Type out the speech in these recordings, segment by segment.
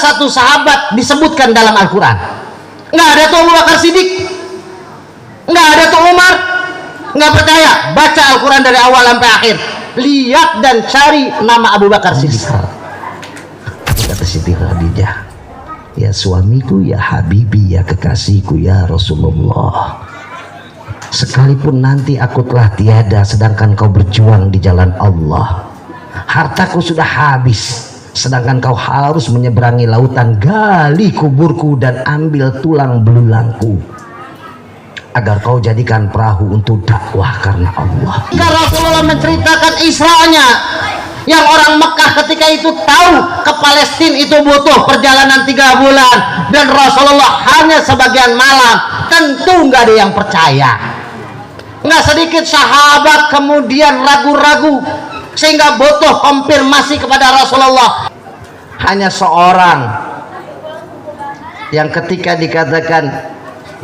satu sahabat disebutkan dalam Al-Quran. Nggak ada tuh Abu Bakar Siddiq, nggak ada tuh Umar. Nggak percaya, baca Al-Quran dari awal sampai akhir, lihat dan cari nama Abu Bakar Siddiq. Kata Siti Khadijah, ya suamiku, ya habibi, ya kekasihku, ya Rasulullah, sekalipun nanti aku telah tiada sedangkan kau berjuang di jalan Allah, hartaku sudah habis sedangkan kau harus menyeberangi lautan, gali kuburku dan ambil tulang belulangku agar kau jadikan perahu untuk dakwah karena Allah. Jika Rasulullah menceritakan Isra'nya, yang orang Mekah ketika itu tahu ke Palestina itu butuh perjalanan 3 bulan dan Rasulullah hanya sebagian malam, tentu nggak ada yang percaya. Nggak sedikit sahabat kemudian ragu-ragu sehingga butuh konfirmasi kepada Rasulullah. Hanya seorang yang ketika dikatakan,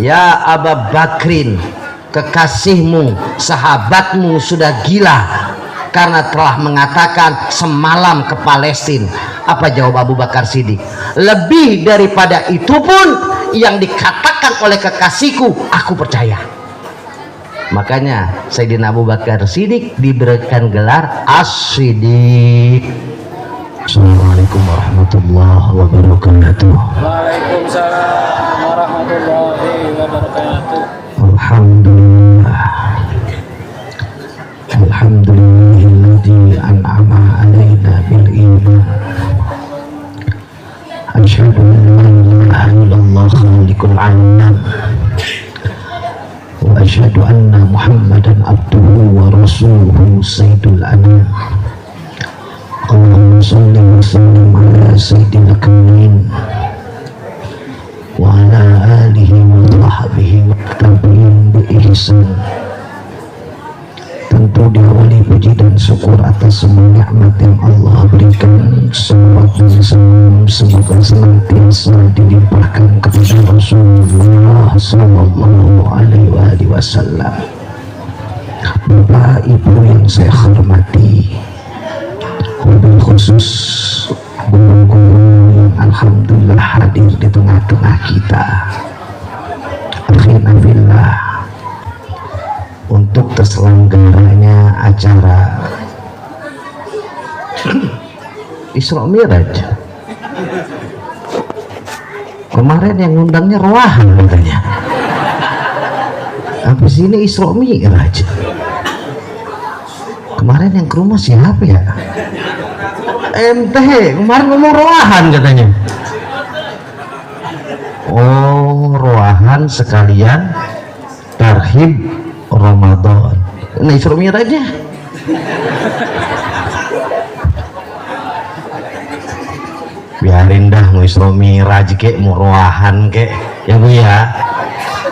ya Abu Bakrin, kekasihmu, sahabatmu sudah gila karena telah mengatakan semalam ke Palestina. Apa jawab Abu Bakar Siddiq? Lebih daripada itu pun yang dikatakan oleh kekasihku, aku percaya. Makanya Sayyidina Abu Bakar Siddiq diberikan gelar As-Siddiq. Assalamualaikum warahmatullahi wabarakatuh. Waalaikumsalam warahmatullahi wabarakatuh. Alhamdulillah, alhamdulillahilladzi an'ama alaina bil iman. Asyhadu an la ilaha illallah khaliqul alam wa asyhadu anna Muhammadan abduhu wa rasuluhu sayyidul anam. Allahumma shalli wa sallim ala sayyidina kamin wa ala alihi wa sahbihi wa tabi'in bi ihsan. Tentu diawali puji dan syukur atas semua nikmat yang Allah berikan. Salawat dan salam semoga senantiasa dilimpahkan kepada Rasulullah sallallahu alaihi wasallam. Bapak Ibu yang saya hormati, wabil khusus guru-guru yang alhamdulillah hadir di tengah-tengah kita, akhirna billah, untuk terselenggaranya acara Isra Mi'raj. Kemarin yang ngundangnya Roahan katanya, habis ini Isra Mi'raj. Kemarin yang ke rumah siapa ya? Ente kemarin ngomong Roahan katanya. Oh, Roahan sekalian tarhib Ramadan. Nah, Isra Mi'rajnya biarin dah, mau Isra Mi'raj kek, mau Roahan kek, ya Bu ya.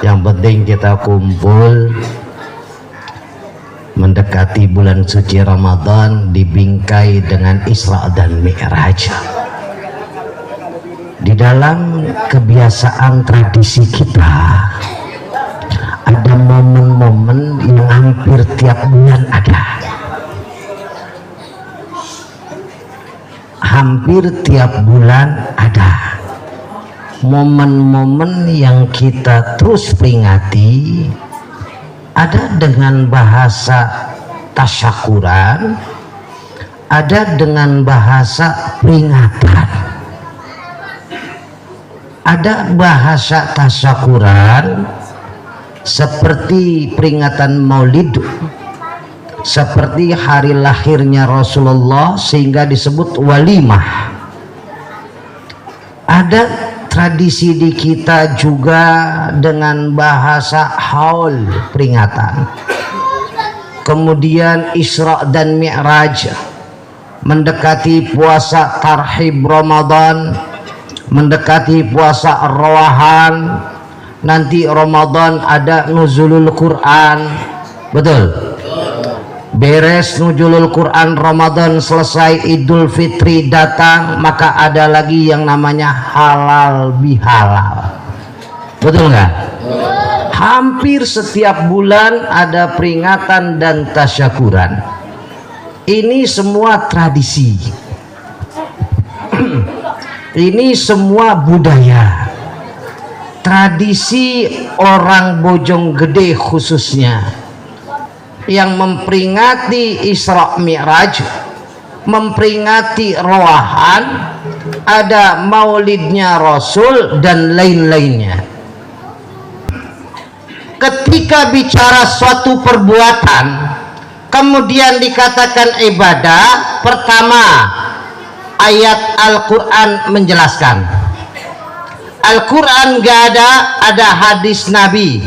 Yang penting kita kumpul mendekati bulan suci Ramadan dibingkai dengan Isra dan Mi'raj. Di dalam kebiasaan tradisi kita ada momen-momen yang hampir tiap bulan ada. Hampir tiap bulan ada momen-momen yang kita terus peringati. Ada dengan bahasa tasyakuran, ada dengan bahasa peringatan. Ada bahasa tasyakuran seperti peringatan Maulid, seperti hari lahirnya Rasulullah sehingga disebut walimah. Ada tradisi di kita juga dengan bahasa haul, peringatan. Kemudian Isra dan Mi'raj, mendekati puasa tarhib Ramadan, mendekati puasa Ar-Rawahan, nanti Ramadan ada nuzulul Quran. Betul? Beres nuzulul Quran, Ramadan selesai, Idul Fitri datang, maka ada lagi yang namanya halal bihalal. Betul nggak? Hampir setiap bulan ada peringatan dan tasyakuran. Ini semua tradisi. Ini semua budaya, tradisi orang Bojonggede khususnya, yang memperingati Isra Mi'raj, memperingati roahan, ada maulidnya Rasul dan lain-lainnya. Ketika bicara suatu perbuatan kemudian dikatakan ibadah, pertama ayat Al-Quran menjelaskan. Al-Quran gak ada hadis Nabi.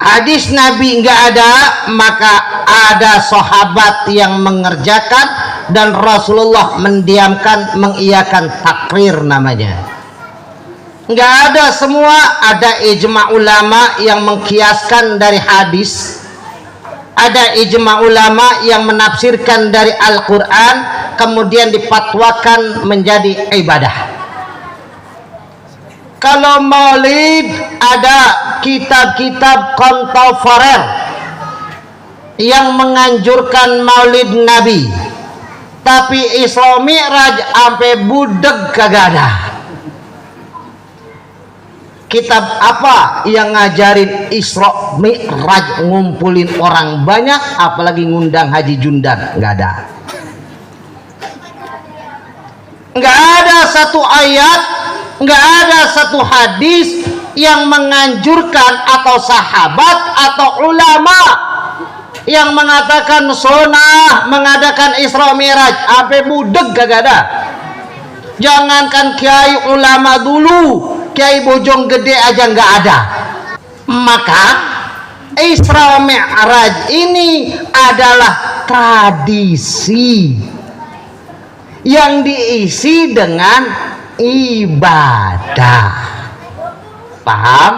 Hadis Nabi nggak ada, maka ada sahabat yang mengerjakan dan Rasulullah mendiamkan, mengiyakan, takrir namanya. Nggak ada semua, ada ijma ulama yang mengkiaskan dari hadis, ada ijma ulama yang menafsirkan dari Al-Quran kemudian dipatwakan menjadi ibadah. Kalau maulid ada kitab-kitab kontemporer yang menganjurkan maulid Nabi, tapi Isra Mi'raj sampai budeg kagak ada. Kitab apa yang ngajarin Isra Mi'raj, ngumpulin orang banyak, apalagi ngundang Haji Jundan? Nggak ada. Nggak ada satu ayat, nggak ada satu hadis yang menganjurkan, atau sahabat atau ulama yang mengatakan sunnah mengadakan Isra Mi'raj sampai budeg kagak ada. Jangankan kiai ulama dulu, kiai Bojonggede aja nggak ada. Maka Isra Mi'raj ini adalah tradisi yang diisi dengan ibadah. Paham?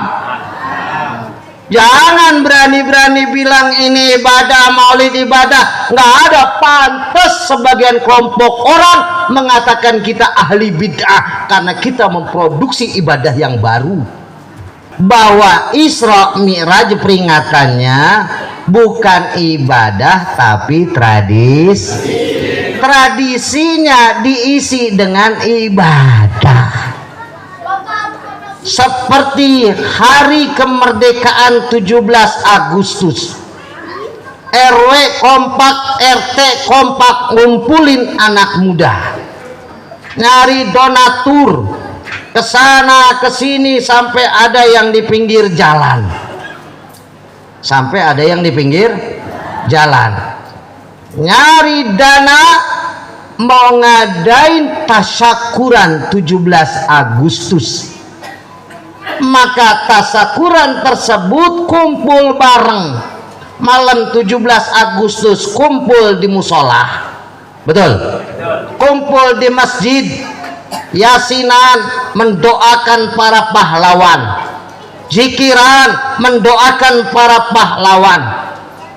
Jangan berani-berani bilang ini ibadah, maulid ibadah. Nggak ada. Pantas sebagian kelompok orang mengatakan kita ahli bid'ah karena kita memproduksi ibadah yang baru. Bahwa Isra Mi'raj peringatannya bukan ibadah tapi tradisi. Tradisinya diisi dengan ibadah. Seperti hari kemerdekaan 17 Agustus, RW kompak, RT kompak, ngumpulin anak muda, nyari donatur kesana kesini, sampai ada yang di pinggir jalan, nyari dana mau ngadain tasyakuran 17 Agustus. Maka tasyakuran tersebut kumpul bareng malam 17 Agustus, kumpul di musola, betul? Kumpul di masjid, yasinan mendoakan para pahlawan, zikiran mendoakan para pahlawan,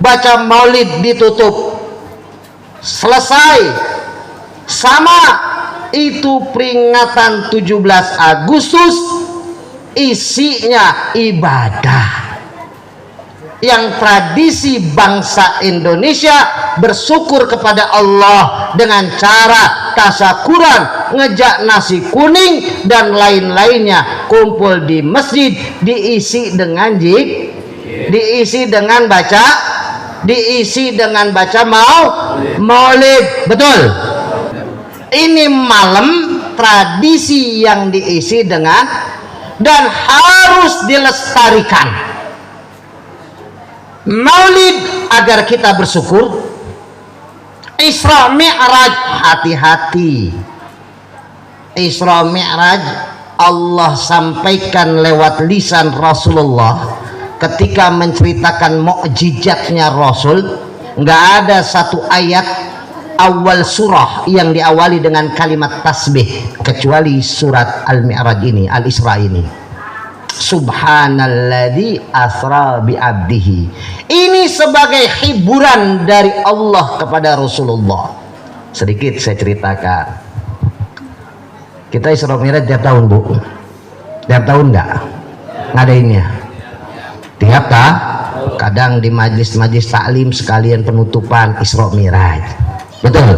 baca maulid ditutup, selesai. Sama itu peringatan 17 Agustus isinya ibadah. Yang tradisi bangsa Indonesia bersyukur kepada Allah dengan cara tasyakuran, ngejak nasi kuning dan lain-lainnya, kumpul di masjid, diisi dengan baca maulid, betul? Ini malam tradisi yang diisi dengan, dan harus dilestarikan maulid agar kita bersyukur. Isra Mi'raj, hati-hati. Isra Mi'raj Allah sampaikan lewat lisan Rasulullah ketika menceritakan mukjizatnya Rasul. Nggak ada satu ayat awal surah yang diawali dengan kalimat tasbih kecuali surat Al-Mi'raj ini, Al-Isra ini. Subhanalladzi asra bi abdihi. Ini sebagai hiburan dari Allah kepada Rasulullah. Sedikit saya ceritakan. Kita Isra Mi'raj tiap tahun, Bu. Tiap tahun enggak ngadainnya? Tiap tahun. Kadang di majlis-majlis taklim sekalian penutupan Isra Mi'raj. Betul.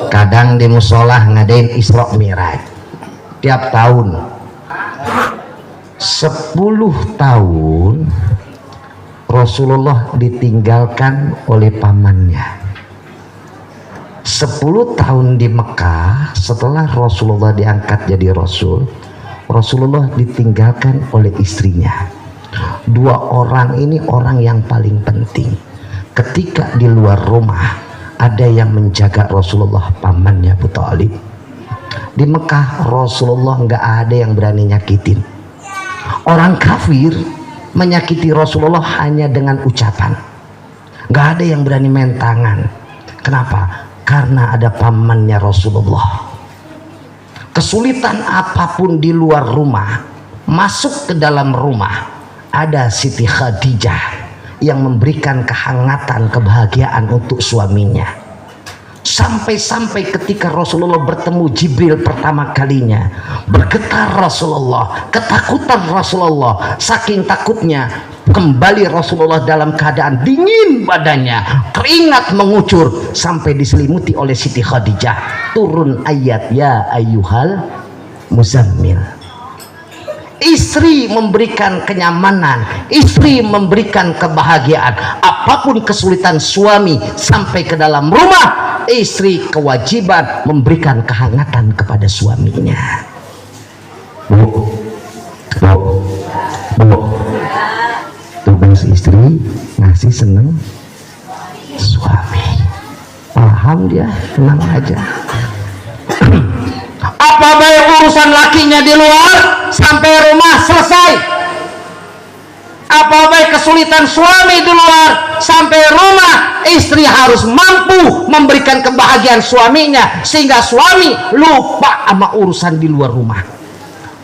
Kadang di musola ngadain Isra Mi'raj tiap tahun. 10 tahun Rasulullah ditinggalkan oleh pamannya. 10 tahun di Mekah setelah Rasulullah diangkat jadi Rasul, Rasulullah ditinggalkan oleh istrinya. 2 orang ini orang yang paling penting. Ketika di luar rumah ada yang menjaga Rasulullah, pamannya Abu Thalib. Di Mekah Rasulullah nggak ada yang berani nyakitin. Orang kafir menyakiti Rasulullah hanya dengan ucapan. Nggak ada yang berani main tangan. Kenapa? Karena ada pamannya Rasulullah. Kesulitan apapun di luar rumah, masuk ke dalam rumah, ada Siti Khadijah yang memberikan kehangatan, kebahagiaan untuk suaminya. Sampai-sampai ketika Rasulullah bertemu Jibril pertama kalinya, bergetar Rasulullah, ketakutan Rasulullah, saking takutnya kembali Rasulullah dalam keadaan dingin badannya, keringat mengucur, sampai diselimuti oleh Siti Khadijah. Turun ayat ya ayyuhal muzammil. Istri memberikan kenyamanan, istri memberikan kebahagiaan. Apapun kesulitan suami sampai ke dalam rumah, istri kewajiban memberikan kehangatan kepada suaminya. Bu, tugas istri ngasih seneng suami. Paham dia, tenang aja. Apa baik urusan lakinya di luar, sampai rumah selesai. Apa baik kesulitan suami di luar, sampai rumah istri harus mampu memberikan kebahagiaan suaminya, sehingga suami lupa sama urusan di luar rumah,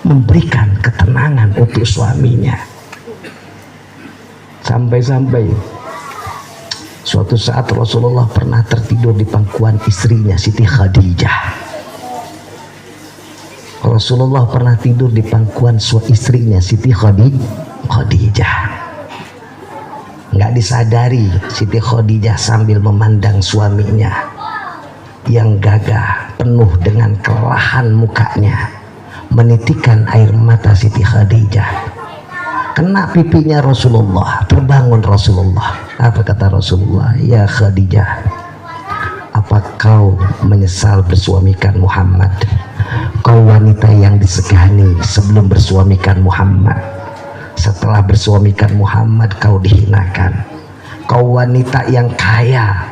memberikan ketenangan untuk suaminya. Sampai-sampai suatu saat Rasulullah pernah tertidur di pangkuan istrinya Siti Khadijah. Rasulullah pernah tidur di pangkuan istrinya Siti Khadijah. Nggak disadari Siti Khadijah sambil memandang suaminya yang gagah penuh dengan kelelahan mukanya, menitikan air mata Siti Khadijah. Kena pipinya Rasulullah, terbangun Rasulullah. Apa kata Rasulullah? Ya Khadijah, apa kau menyesal bersuamikan Muhammad? Kau wanita yang disegani sebelum bersuamikan Muhammad. Setelah bersuamikan Muhammad kau dihinakan. Kau wanita yang kaya.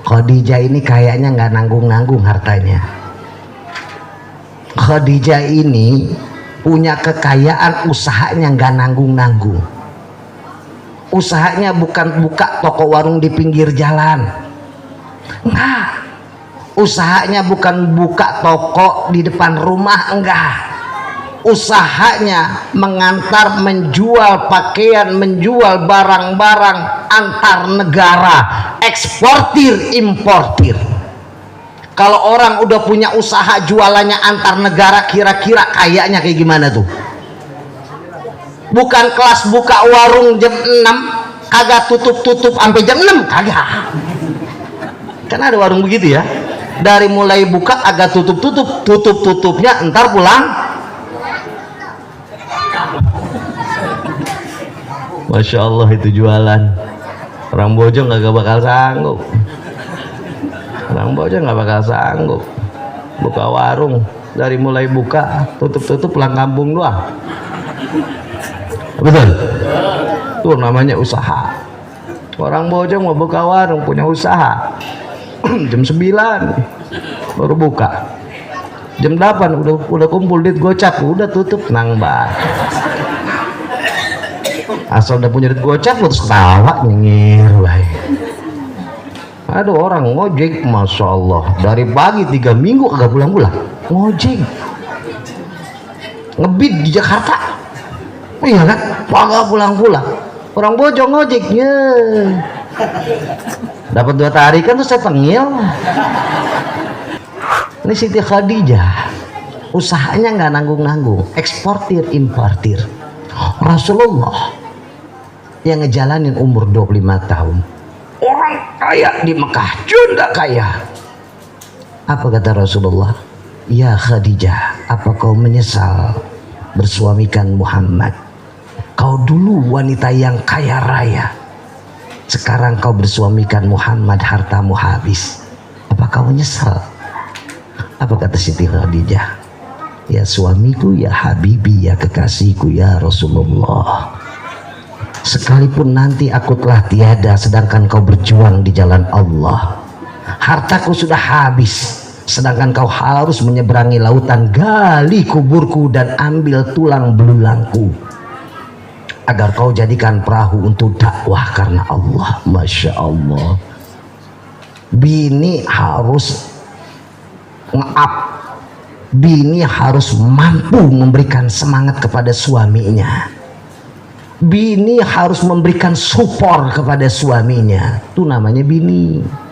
Khadijah ini kayaknya nggak nanggung-nanggung hartanya. Khadijah ini punya kekayaan, usahanya nggak nanggung-nanggung. Usahanya bukan buka toko warung di pinggir jalan. Enggak. Usahanya bukan buka toko di depan rumah, enggak. Usahanya mengantar, menjual pakaian, menjual barang-barang antar negara, eksportir importir. Kalau orang udah punya usaha jualannya antar negara, kira-kira kayaknya kayak gimana tuh? Bukan kelas buka warung jam 6 kagak tutup-tutup sampai jam 6, kagak. Kan ada warung begitu ya, dari mulai buka agak tutup-tutup, tutup-tutupnya entar pulang. Masya Allah, itu jualan. Orang Bojong gak bakal sanggup. Orang Bojong gak bakal sanggup buka warung, dari mulai buka tutup-tutup pulang kampung doang. Betul? Itu namanya usaha. Orang Bojong mau buka warung, punya usaha, jam 9 baru buka, jam 8 udah kumpul duit gocap, udah tutup, nang banget. Asal udah punya duit gocap terus ketawa nyengir baik. Ada orang ngojek, Masya Allah, dari pagi 3 minggu agak pulang-pulang ngojek, ngebid di Jakarta. Oh iya kan, agak pulang-pulang. Orang Bojong ngojeknya dapat 2 tarikan tuh saya tengil. Ini Siti Khadijah usahanya nggak nanggung-nanggung, eksportir importir. Rasulullah yang ngejalanin umur 25 tahun, orang kaya di Mekah, junda kaya, Apa kata Rasulullah? Ya Khadijah, apa kau menyesal bersuamikan Muhammad? Kau dulu wanita yang kaya raya, sekarang kau bersuamikan Muhammad, hartamu habis. Apa kau menyesal? Apa kata Siti Khadijah? Ya suamiku, ya habibi, ya kekasihku, ya Rasulullah, sekalipun nanti aku telah tiada sedangkan kau berjuang di jalan Allah, hartaku sudah habis sedangkan kau harus menyeberangi lautan, gali kuburku dan ambil tulang belulangku agar kau jadikan perahu untuk dakwah karena Allah. Masya Allah, bini harus nge-up, bini harus mampu memberikan semangat kepada suaminya, bini harus memberikan support kepada suaminya. Itu namanya bini.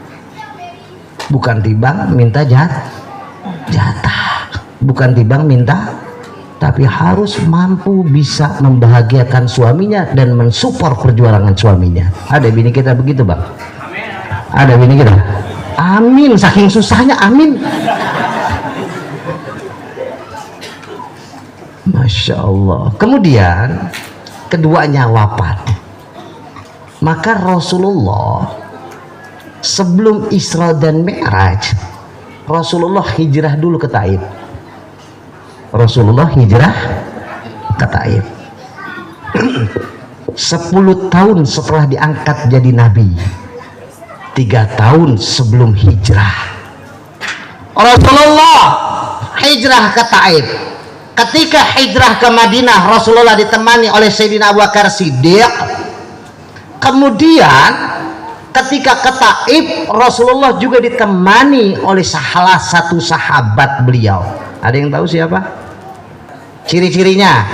Bukan timbang minta jatah, bukan timbang minta, tapi harus mampu bisa membahagiakan suaminya dan mensupport perjuangan suaminya. Ada bini kita begitu, Bang? Ada bini kita? Amin, saking susahnya amin. Masya Allah. Kemudian keduanya wafat, maka Rasulullah sebelum Isra dan Mi'raj, Rasulullah hijrah dulu ke Taif. Rasulullah hijrah ke Taif 10 tahun setelah diangkat jadi nabi, 3 tahun sebelum hijrah Rasulullah hijrah ke Taif. Ketika hijrah ke Madinah, Rasulullah ditemani oleh Sayyidina Abu Bakar Siddiq. Kemudian ketika ke Taif, Rasulullah juga ditemani oleh salah satu sahabat beliau. Ada yang tahu siapa? Ciri-cirinya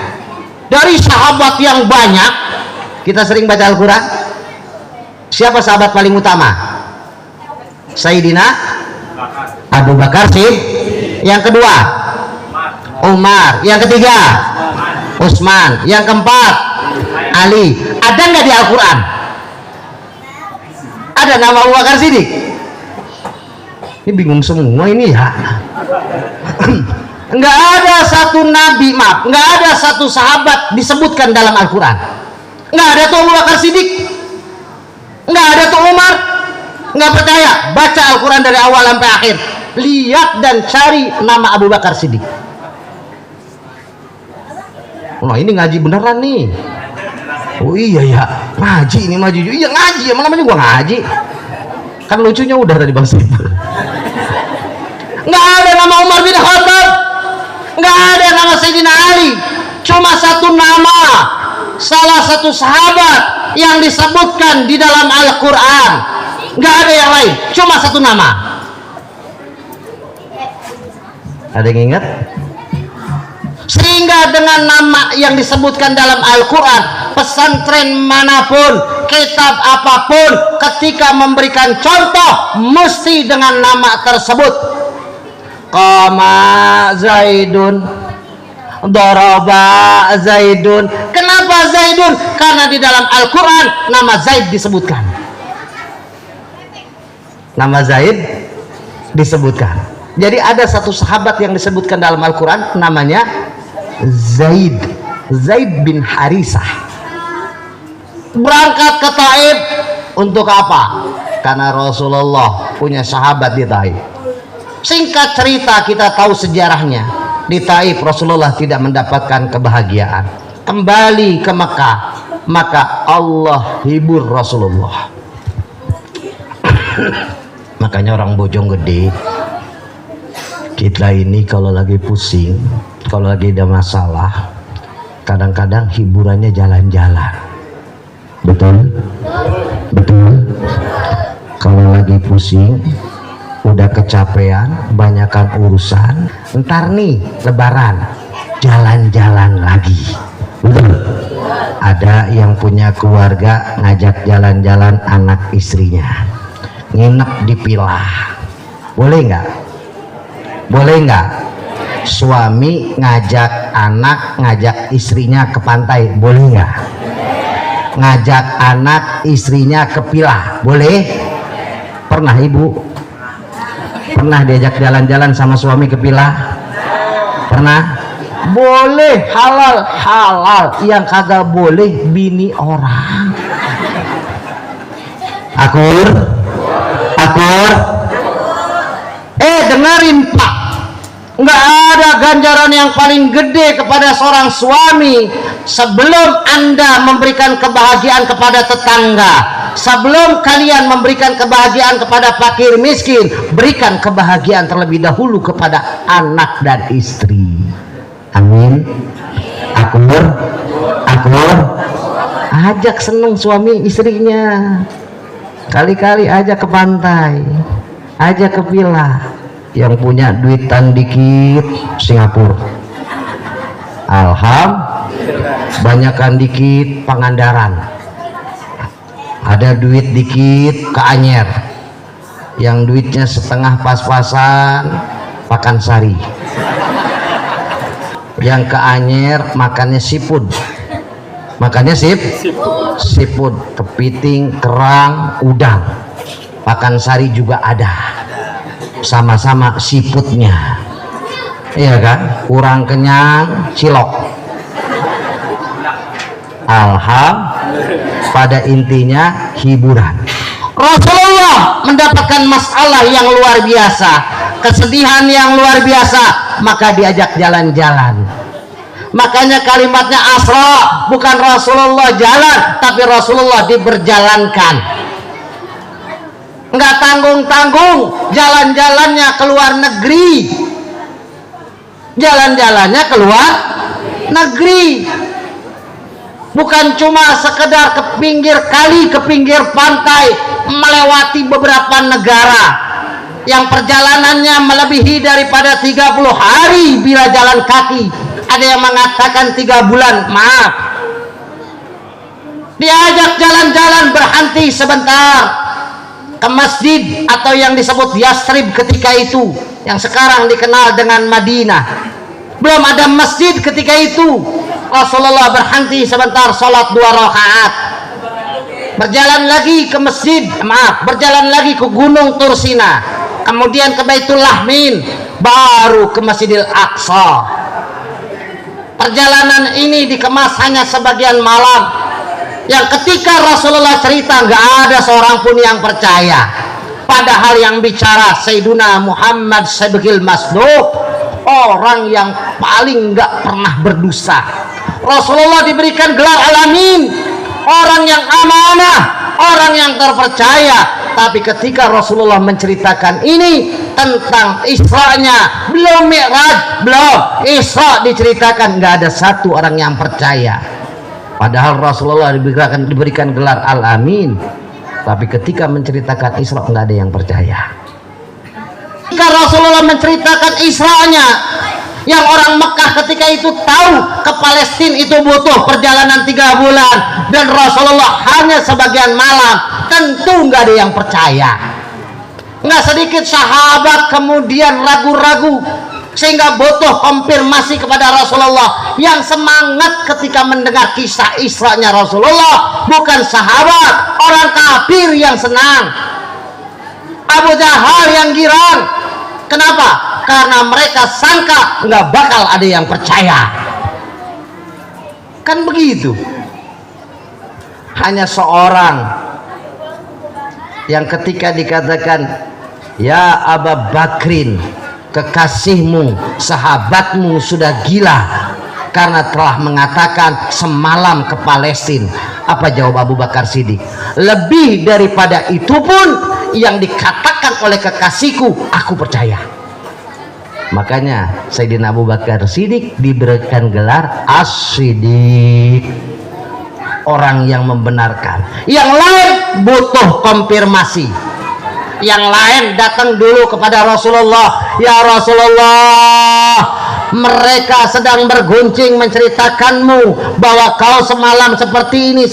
dari sahabat yang banyak, kita sering baca Al-Quran, siapa sahabat paling utama? Sayyidina Abu Bakar sih. Yang kedua Umar, yang ketiga Utsman, yang keempat Ali. Ada nggak di Al-Quran ada nama Abu Bakar Siddiq? Ini bingung semua ini ya. Nggak ada satu nabi, maaf, nggak ada satu sahabat disebutkan dalam Al-Quran. Nggak ada tuh Abu Bakar Siddiq, nggak ada tuh Umar. Nggak percaya? Baca Al-Quran dari awal sampai akhir, lihat dan cari nama Abu Bakar Siddiq. Nah ini ngaji beneran nih. Oh iya ya, ngaji ini maju. Iya ngaji, emang namanya gua ngaji. Kan lucunya udah tadi Bang Sipul. Nggak ada nama Umar bin Khattab, nggak ada nama Sayyidina Ali. Cuma satu nama, salah satu sahabat yang disebutkan di dalam Al-Quran. Nggak ada yang lain, cuma satu nama. Ada yang ingat? Sehingga dengan nama yang disebutkan dalam Al-Quran, pesantren manapun, kitab apapun, ketika memberikan contoh mesti dengan nama tersebut. Qama Zaidun, Daraba Zaidun. Kenapa Zaidun? Karena di dalam Al-Quran nama Zaid disebutkan. Nama Zaid disebutkan. Jadi ada satu sahabat yang disebutkan dalam Al-Quran namanya Zaid, Zaid bin Harisah. Berangkat ke Taif untuk apa? Karena Rasulullah punya sahabat di Taif. Singkat cerita, kita tahu sejarahnya. Di Taif Rasulullah tidak mendapatkan kebahagiaan. Kembali ke Mekah, maka Allah hibur Rasulullah. Makanya orang Bojonggede, kita ini kalau lagi pusing, kalau lagi ada masalah, kadang-kadang hiburannya jalan-jalan. Betul? Betul? Kalau lagi pusing, udah kecapean, banyakan urusan, ntar nih lebaran, jalan-jalan lagi. Betul? Ada yang punya keluarga ngajak jalan-jalan anak istrinya, nginep di villa. Boleh nggak? Boleh nggak? Suami ngajak anak, ngajak istrinya ke pantai, boleh nggak? Ngajak anak istrinya ke villa, boleh? Pernah ibu? Pernah diajak jalan-jalan sama suami ke villa? Pernah? Boleh, halal. Yang kagak boleh bini orang. Akur. Dengerin Pak, nggak ada ganjaran yang paling gede kepada seorang suami sebelum Anda memberikan kebahagiaan kepada tetangga, sebelum kalian memberikan kebahagiaan kepada fakir miskin, berikan kebahagiaan terlebih dahulu kepada anak dan istri. Amin. Akur. Ajak seneng suami istrinya, kali-kali ajak ke pantai, ajak ke villa. Yang punya duitan dikit Singapura, banyakan dikit Pangandaran, ada duit dikit ke Anyer, yang duitnya setengah pas-pasan Pakansari, yang ke Anyer makannya seafood, seafood, kepiting, kerang, udang. Pakansari juga ada, sama-sama seafoodnya, iya kan? Kurang kenyang cilok. Pada intinya hiburan. Rasulullah mendapatkan masalah yang luar biasa, kesedihan yang luar biasa, maka diajak jalan-jalan. Makanya kalimatnya asra, bukan Rasulullah jalan, tapi Rasulullah diberjalankan. Nggak tanggung-tanggung jalan-jalannya ke luar negeri, bukan cuma sekedar ke pinggir kali, ke pinggir pantai, melewati beberapa negara yang perjalanannya melebihi daripada 30 hari bila jalan kaki. Ada yang mengatakan 3 bulan, maaf. Diajak jalan-jalan, berhenti sebentar ke masjid atau yang disebut Yasrib ketika itu, yang sekarang dikenal dengan Madinah. Belum ada masjid ketika itu. Rasulullah berhenti sebentar, sholat 2 rakaat, berjalan lagi ke masjid, berjalan lagi ke Gunung Tursina, kemudian ke Baitul Lahmin, baru ke Masjidil Aqsa. Perjalanan ini dikemas hanya sebagian malam, yang ketika Rasulullah cerita nggak ada seorang pun yang percaya, padahal yang bicara Sayyiduna Muhammad Sabqil Masduq, orang yang paling nggak pernah berdosa. Rasulullah diberikan gelar Al-Amin, orang yang amanah, orang yang terpercaya. Tapi ketika Rasulullah menceritakan ini tentang Isra-nya, belum Mi'raj, belum Isra diceritakan, nggak ada satu orang yang percaya. Padahal Rasulullah diberikan gelar Al-Amin, tapi ketika menceritakan Isra nggak ada yang percaya. Ketika Rasulullah menceritakan Isra-nya, yang orang Mekah ketika itu tahu ke Palestina itu butuh perjalanan 3 bulan, dan Rasulullah hanya sebagian malam, tentu nggak ada yang percaya. Nggak sedikit sahabat kemudian ragu-ragu, sehingga butuh konfirmasi kepada Rasulullah. Yang semangat ketika mendengar kisah Isra-nya Rasulullah bukan sahabat, orang kafir yang senang, Abu Jahal yang girang. Kenapa? Karena mereka sangka nggak bakal ada yang percaya. Kan begitu. Hanya seorang yang ketika dikatakan, ya Abu Bakrin, kekasihmu, sahabatmu sudah gila karena telah mengatakan semalam ke Palestina. Apa jawab Abu Bakar Siddiq? Lebih daripada itu pun yang dikatakan oleh kekasihku, aku percaya. Makanya Sayyidina Abu Bakar Siddiq diberikan gelar As-Siddiq, orang yang membenarkan. Yang lain butuh konfirmasi. Yang lain datang dulu kepada Rasulullah, ya Rasulullah, mereka sedang berguncing menceritakanmu bahwa kau semalam seperti ini,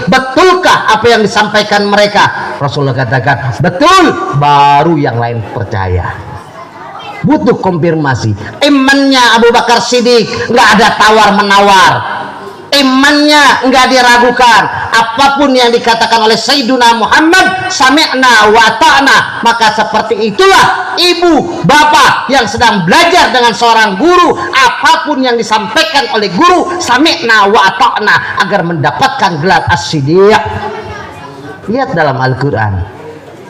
betulkah apa yang disampaikan mereka? Rasulullah katakan betul, baru yang lain percaya. Butuh konfirmasi. Imannya Abu Bakar Siddiq nggak ada tawar menawar. imannya nggak diragukan, apapun yang dikatakan oleh Sayyiduna Muhammad sami'na wa ta'na, maka seperti itulah ibu bapak yang sedang belajar dengan seorang guru, apapun yang disampaikan oleh guru sami'na wa ta'na agar mendapatkan gelar as-siddiq. Lihat dalam Al-Quran,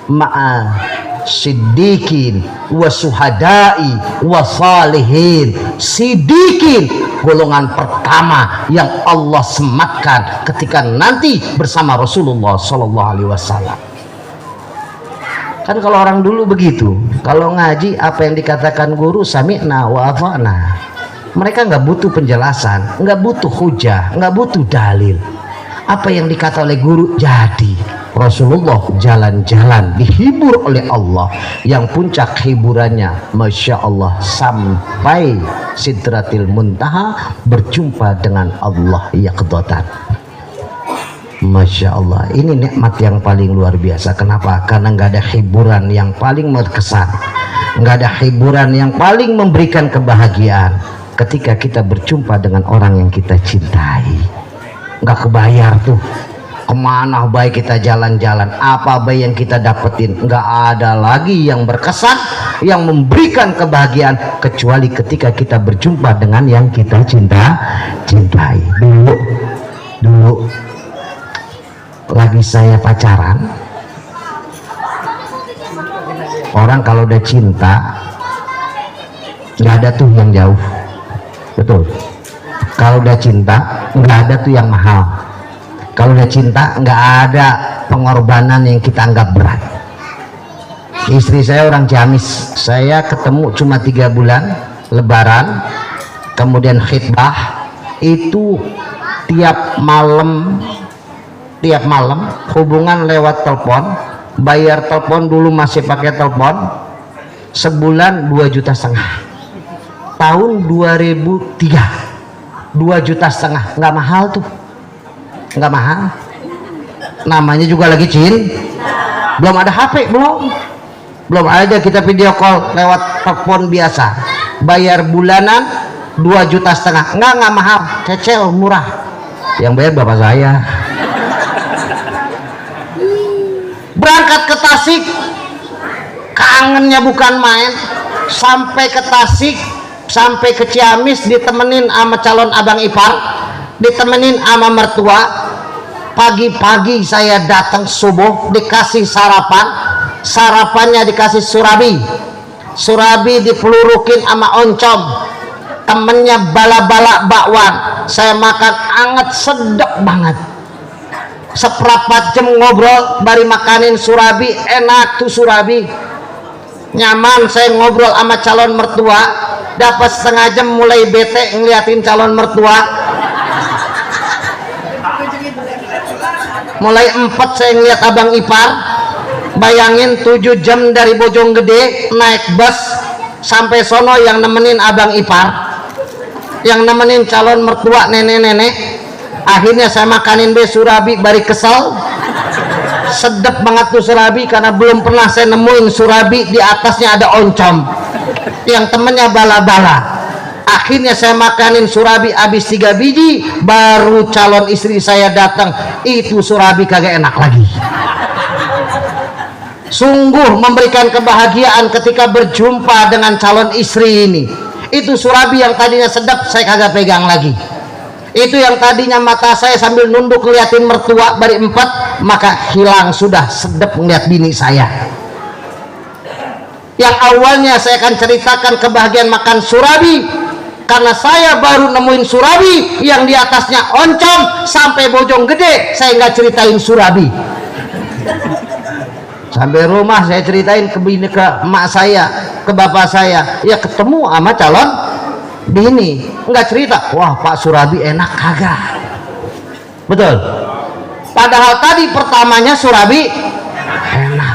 ma'a siddiqin wa suhada'i wa salihin. Siddiqin golongan pertama yang Allah sematkan ketika nanti bersama Rasulullah Sallallahu Alaihi Wasallam. Kan kalau orang dulu begitu, kalau ngaji apa yang dikatakan guru sami'na wa ata'na, mereka nggak butuh penjelasan, nggak butuh hujah, nggak butuh dalil. Apa yang dikata oleh guru jadi. Rasulullah jalan-jalan dihibur oleh Allah, yang puncak hiburannya Masya Allah sampai Sidratil Muntaha berjumpa dengan Allah yaqdatan. Masya Allah, ini nikmat yang paling luar biasa. Kenapa? Karena nggak ada hiburan yang paling berkesan, nggak ada hiburan yang paling memberikan kebahagiaan ketika kita berjumpa dengan orang yang kita cintai. Nggak kebayar tuh kemana baik kita jalan-jalan, apa baik yang kita dapetin, nggak ada lagi yang berkesan, yang memberikan kebahagiaan kecuali ketika kita berjumpa dengan yang kita cintai. Dulu lagi saya pacaran, orang kalau udah cinta nggak ada tuh yang jauh, betul. Kalau udah cinta nggak ada tuh yang mahal. Kalau udah cinta nggak ada pengorbanan yang kita anggap berat. Istri saya orang Ciamis, saya ketemu cuma 3 bulan, Lebaran, kemudian khitbah, itu tiap malam hubungan lewat telepon, bayar telepon dulu masih pakai telepon, sebulan 2,5 juta. Tahun 2003 2,5 juta, nggak mahal tuh, nggak mahal. Namanya juga lagi belum ada HP, belum ada kita video call lewat telepon biasa, bayar bulanan 2,5 juta, nggak mahal, kecil, murah. Yang bayar bapak saya. Berangkat ke Tasik, kangennya bukan main. Sampai ke Tasik, sampai ke Ciamis ditemenin sama calon abang ipar, ditemenin sama mertua. Pagi-pagi saya datang subuh, dikasih sarapannya dikasih surabi dipelurukin sama oncom, temennya bala-bala bakwan. Saya makan anget, sedap banget. Seperempat jam ngobrol bari makanin surabi, enak tuh surabi, nyaman. Saya ngobrol sama calon mertua, dapat setengah jam mulai bete ngeliatin calon mertua. Mulai 4 saya ngeliat abang ipar. Bayangin 7 jam dari Bojonggede naik bus sampai sono, yang nemenin abang ipar, yang nemenin calon mertua nenek-nenek. Akhirnya saya makanin surabi, bari kesel. Sedap banget tuh surabi, karena belum pernah saya nemuin surabi di atasnya ada oncom, yang temennya bala-bala. Akhirnya saya makanin surabi habis 3 biji, baru calon istri saya datang, itu surabi kagak enak lagi. Sungguh memberikan kebahagiaan ketika berjumpa dengan calon istri ini. Itu surabi yang tadinya sedap saya kagak pegang lagi. Itu yang tadinya mata saya sambil nunduk liatin mertua bari 4, maka hilang sudah, sedap melihat bini saya. Yang awalnya saya akan ceritakan kebahagiaan makan surabi, karena saya baru nemuin surabi yang di atasnya oncom. Sampai Bojonggede saya nggak ceritain surabi. Sampai rumah saya ceritain ke emak saya, ke bapak saya, ya ketemu sama calon bini, nggak cerita, wah Pak surabi enak kagak, betul. Padahal tadi pertamanya surabi enak,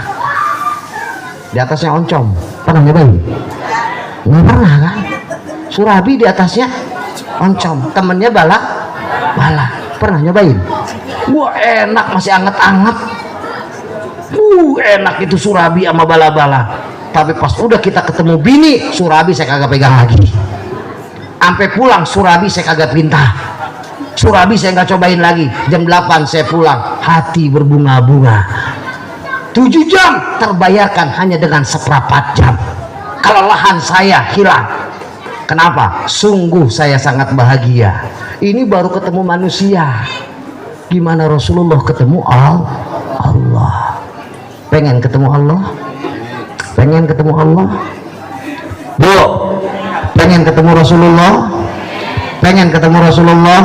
di atasnya oncom. Pernah nyobain? Nggak pernah kan? Surabi di atasnya oncom, temennya bala. Pernah nyobain? Wah enak, masih anget-anget. Enak itu surabi sama bala-bala. Tapi pas udah kita ketemu bini, surabi saya kagak pegang lagi. Sampai pulang surabi saya kagak pinta. Surabi saya nggak cobain lagi. Jam 8 saya pulang, hati berbunga-bunga. 7 jam terbayarkan hanya dengan seperempat jam. Kelelahan saya hilang. Kenapa? Sungguh saya sangat bahagia. Ini baru ketemu manusia. Gimana Rasulullah ketemu Allah? Pengen ketemu Allah? Pengen ketemu Allah? Bu, pengen ketemu Rasulullah? Pengen ketemu Rasulullah?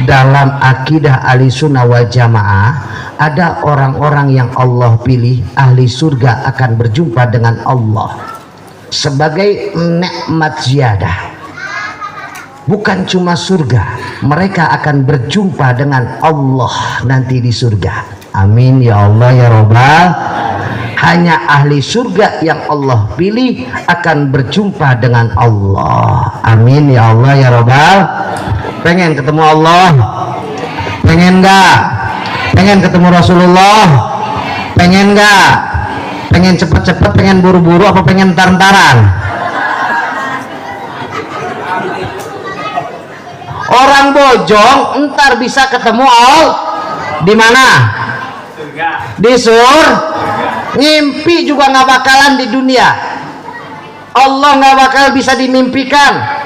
Dalam akidah ahli sunnah wal jamaah, ada orang-orang yang Allah pilih, ahli surga akan berjumpa dengan Allah sebagai nikmat ziyadah. Bukan cuma surga, mereka akan berjumpa dengan Allah nanti di surga. Amin ya Allah ya Rabbal. Hanya ahli surga yang Allah pilih akan berjumpa dengan Allah. Amin ya Allah ya Rabbal. Pengen ketemu Allah? Pengen nggak? Pengen ketemu Rasulullah? Pengen nggak? Pengen cepet-cepet, pengen buru-buru, apa pengen ntar-ntaran? Orang bojong ntar bisa ketemu Allah di mana? Di ngimpi juga nggak bakalan di dunia. Allah nggak bakal bisa dimimpikan.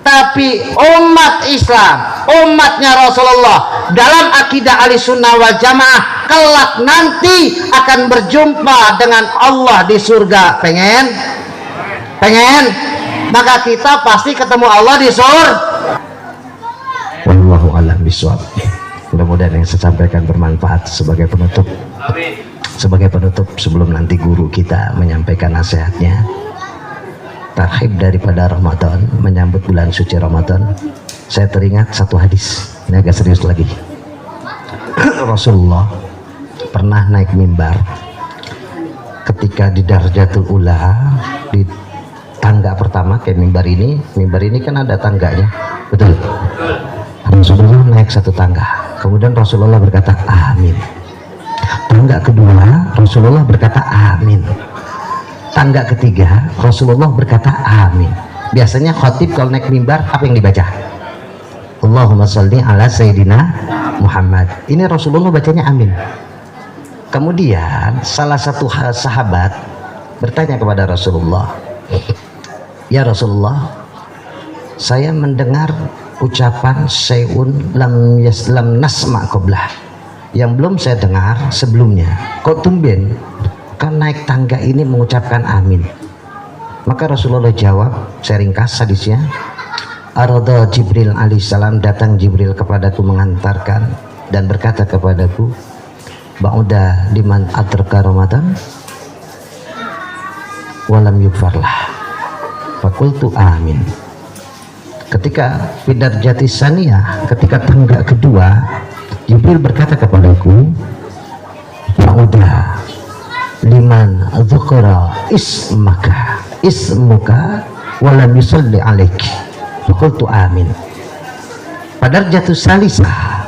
Tapi umat Islam, umatnya Rasulullah, dalam akidah ahli sunnah wal jamaah, kelak nanti akan berjumpa dengan Allah di surga. Pengen? Pengen? Maka kita pasti ketemu Allah di surga. Wallahu a'lam bishawab. Mudah-mudahan yang saya sampaikan bermanfaat sebagai penutup. Sebagai penutup sebelum nanti guru kita menyampaikan nasihatnya. Tarhib daripada Ramadan, menyambut bulan suci Ramadan, saya teringat satu hadis. Ini agak serius lagi. Rasulullah pernah naik mimbar ketika di Darjatul Ula, di tangga pertama. Kayak mimbar ini kan ada tangganya, betul? Rasulullah naik satu tangga, kemudian Rasulullah berkata amin. Tangga kedua Rasulullah berkata amin. Tangga ketiga Rasulullah berkata amin. Biasanya khatib kalau naik mimbar apa yang dibaca? Allahumma sholli ala sayyidina Muhammad. Ini Rasulullah bacanya amin. Kemudian salah satu sahabat bertanya kepada Rasulullah, ya Rasulullah, saya mendengar ucapan syai'un lam nasma qablah, yang belum saya dengar sebelumnya. Kok tumben kan naik tangga ini mengucapkan amin? Maka Rasulullah jawab, saya ringkas hadisnya. Arada Jibril alaihissalam, datang Jibril kepadaku mengantarkan dan berkata kepadaku, ba'uda liman adraka Ramadan walam yugfarlah. Fakultu amin. Ketika Fidarjati Saniyah, ketika tangga kedua, Jibril berkata kepadaku, ba'uda liman dzukira ismuka walam yusalli alaiki. Fakultu amin. Pada jatuh salisah,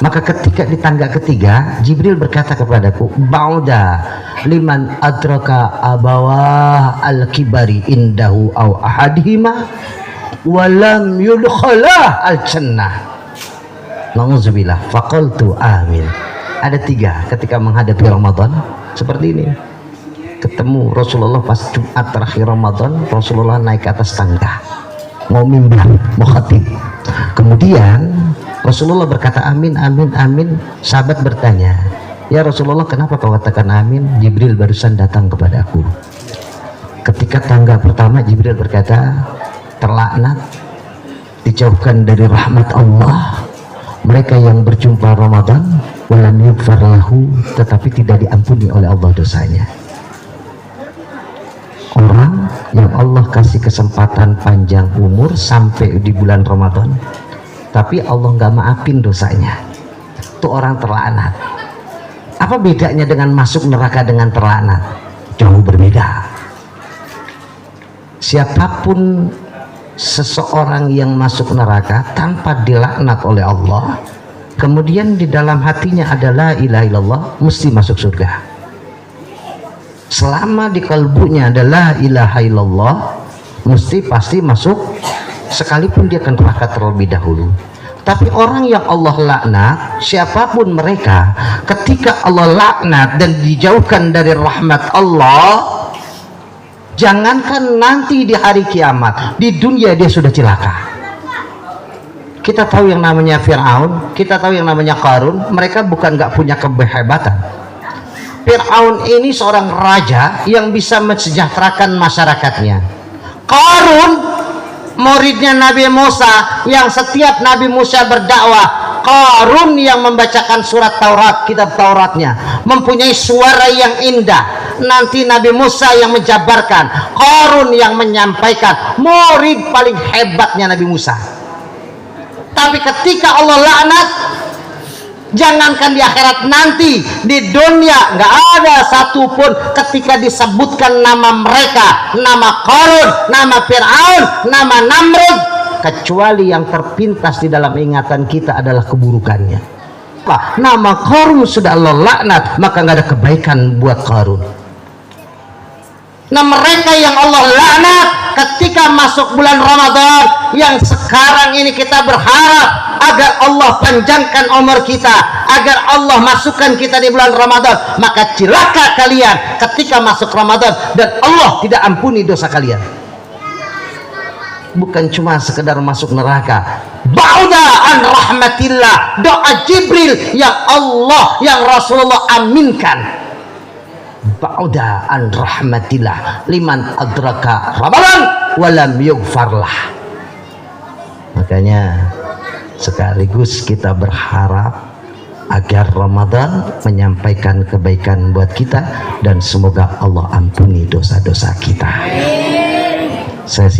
maka ketika di tangga ketiga, Jibril berkata kepadaku, ba'uda liman adraka abawah al-kibari indahu au ahadihima walam yudkhalah al-jannah. Nauzubillah. Fakultu amin. Ada tiga ketika menghadapi Ramadan seperti ini. Ketemu Rasulullah pas Jumat terakhir Ramadan, Rasulullah naik ke atas tangga mau mimbar, mau khatib. Kemudian Rasulullah berkata amin, amin, amin. Sahabat bertanya, ya Rasulullah, kenapa kau katakan amin? Jibril barusan datang kepadaku. Ketika tangga pertama, Jibril berkata, terlaknat, dijauhkan dari rahmat Allah mereka yang berjumpa Ramadan walam yughfar lahu, tetapi tidak diampuni oleh Allah dosanya. Orang yang Allah kasih kesempatan panjang umur sampai di bulan Ramadan, tapi Allah nggak maafin dosanya, itu orang terlaknat. Apa bedanya dengan masuk neraka dengan terlaknat? Jauh berbeda. Siapapun seseorang yang masuk neraka tanpa dilaknat oleh Allah, kemudian di dalam hatinya ada la ilaha illallah, mesti masuk surga. Selama di kalbunya ada la ilaha illallah, mesti pasti masuk, sekalipun dia akan neraka terlebih dahulu. Tapi orang yang Allah laknat, siapapun mereka, ketika Allah laknat dan dijauhkan dari rahmat Allah, jangankan nanti di hari kiamat, di dunia dia sudah celaka. Kita tahu yang namanya Fir'aun, kita tahu yang namanya Qarun, mereka bukan gak punya kehebatan. Fir'aun ini seorang raja yang bisa mensejahterakan masyarakatnya. Qarun muridnya Nabi Musa yang setiap Nabi Musa berdakwah. Qarun yang membacakan surat Taurat, kitab Tauratnya, mempunyai suara yang indah. Nanti Nabi Musa yang menjabarkan, Qarun yang menyampaikan, murid paling hebatnya Nabi Musa. Tapi ketika Allah laknat, jangankan di akhirat, nanti di dunia nggak ada satupun ketika disebutkan nama mereka, nama Qarun, nama Fir'aun, nama Namrud, kecuali yang terpintas di dalam ingatan kita adalah keburukannya. Nama Qarun sudah Allah laknat, maka nggak ada kebaikan buat Qarun. Nah, mereka yang Allah laknat ketika masuk bulan Ramadan, yang sekarang ini kita berharap agar Allah panjangkan umur kita, agar Allah masukkan kita di bulan Ramadan, maka celaka kalian ketika masuk Ramadan dan Allah tidak ampuni dosa kalian. Bukan cuma sekedar masuk neraka, ba'da an rahmatillah, doa Jibril yang Allah, yang Rasulullah aminkan, ba'da an rahmatillah liman adraka Ramadan walam yughfarlah. Makanya sekaligus kita berharap agar Ramadan menyampaikan kebaikan buat kita dan semoga Allah ampuni dosa-dosa kita. Saya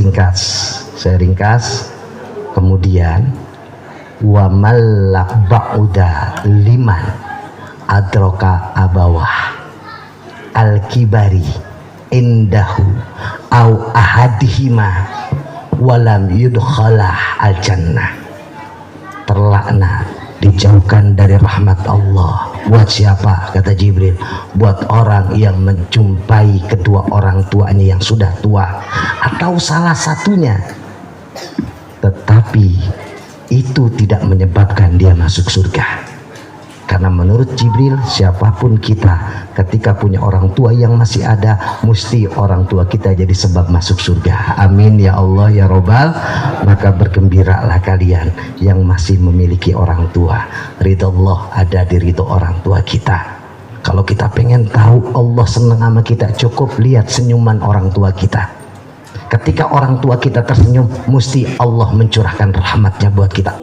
ringkas, kemudian wa mallak ba'uda liman adraka abawah al-kibari indahu au ahadihima walam yudkhalah al-jannah. Terlaknat, dijauhkan dari rahmat Allah. Buat siapa? Kata Jibril, buat orang yang menjumpai kedua orang tuanya yang sudah tua atau salah satunya, tetapi itu tidak menyebabkan dia masuk surga. Karena menurut Jibril, siapapun kita ketika punya orang tua yang masih ada, mesti orang tua kita jadi sebab masuk surga. Amin ya Allah ya Robbal. Maka bergembiralah kalian yang masih memiliki orang tua. Ridho Allah ada di ridho orang tua kita. Kalau kita pengen tahu Allah senang sama kita, cukup lihat senyuman orang tua kita. Ketika orang tua kita tersenyum, mesti Allah mencurahkan rahmatnya buat kita.